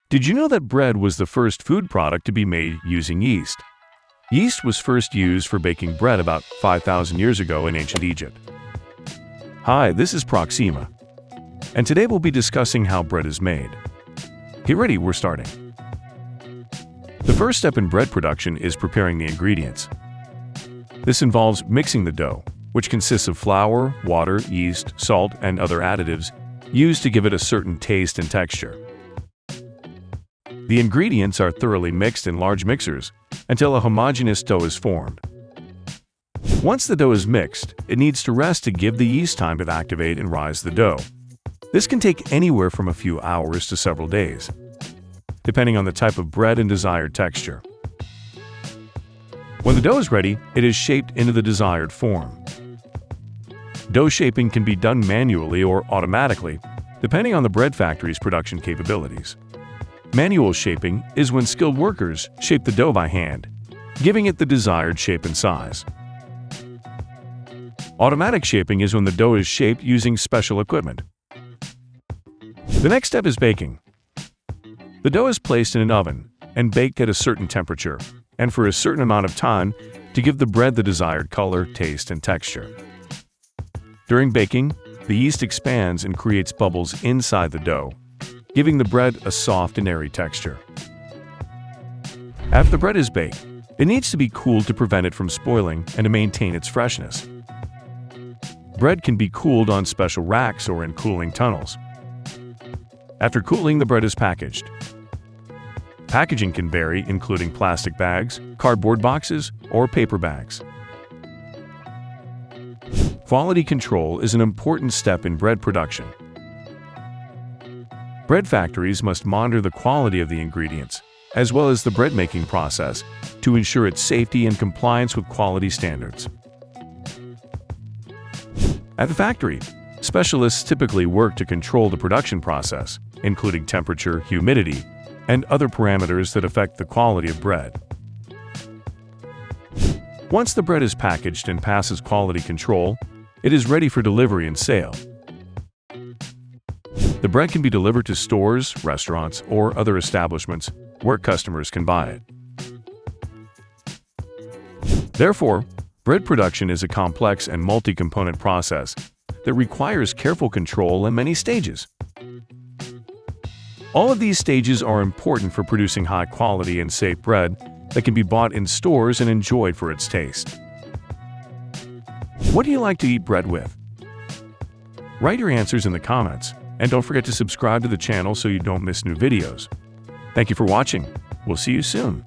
Did you know that bread was the first food product to be made using yeast? Yeast was first used for baking bread about 5,000 years ago in ancient Egypt. Hi, this is Proxima, and today we'll be discussing how bread is made. Get ready, we're starting. The first step in bread production is preparing the ingredients. This involves mixing the dough, which consists of flour, water, yeast, salt, and other additives used to give it a certain taste and texture. The ingredients are thoroughly mixed in large mixers until a homogeneous dough is formed. Once the dough is mixed, it needs to rest to give the yeast time to activate and rise the dough. This can take anywhere from a few hours to several days, depending on the type of bread and desired texture. When the dough is ready, it is shaped into the desired form. Dough shaping can be done manually or automatically, depending on the bread factory's production capabilities. Manual shaping is when skilled workers shape the dough by hand, giving it the desired shape and size. Automatic shaping is when the dough is shaped using special equipment. The next step is baking. The dough is placed in an oven and baked at a certain temperature and for a certain amount of time to give the bread the desired color, taste, and texture. During baking, the yeast expands and creates bubbles inside the dough, giving the bread a soft and airy texture. After the bread is baked, it needs to be cooled to prevent it from spoiling and to maintain its freshness. Bread can be cooled on special racks or in cooling tunnels. After cooling, the bread is packaged. Packaging can vary, including plastic bags, cardboard boxes, or paper bags. Quality control is an important step in bread production. Bread factories must monitor the quality of the ingredients, as well as the bread-making process, to ensure its safety and compliance with quality standards. At the factory, specialists typically work to control the production process, including temperature, humidity, and other parameters that affect the quality of bread. Once the bread is packaged and passes quality control, it is ready for delivery and sale. The bread can be delivered to stores, restaurants, or other establishments where customers can buy it. Therefore, bread production is a complex and multi-component process that requires careful control and many stages. All of these stages are important for producing high-quality and safe bread that can be bought in stores and enjoyed for its taste. What do you like to eat bread with? Write your answers in the comments, and don't forget to subscribe to the channel so you don't miss new videos. Thank you for watching. We'll see you soon.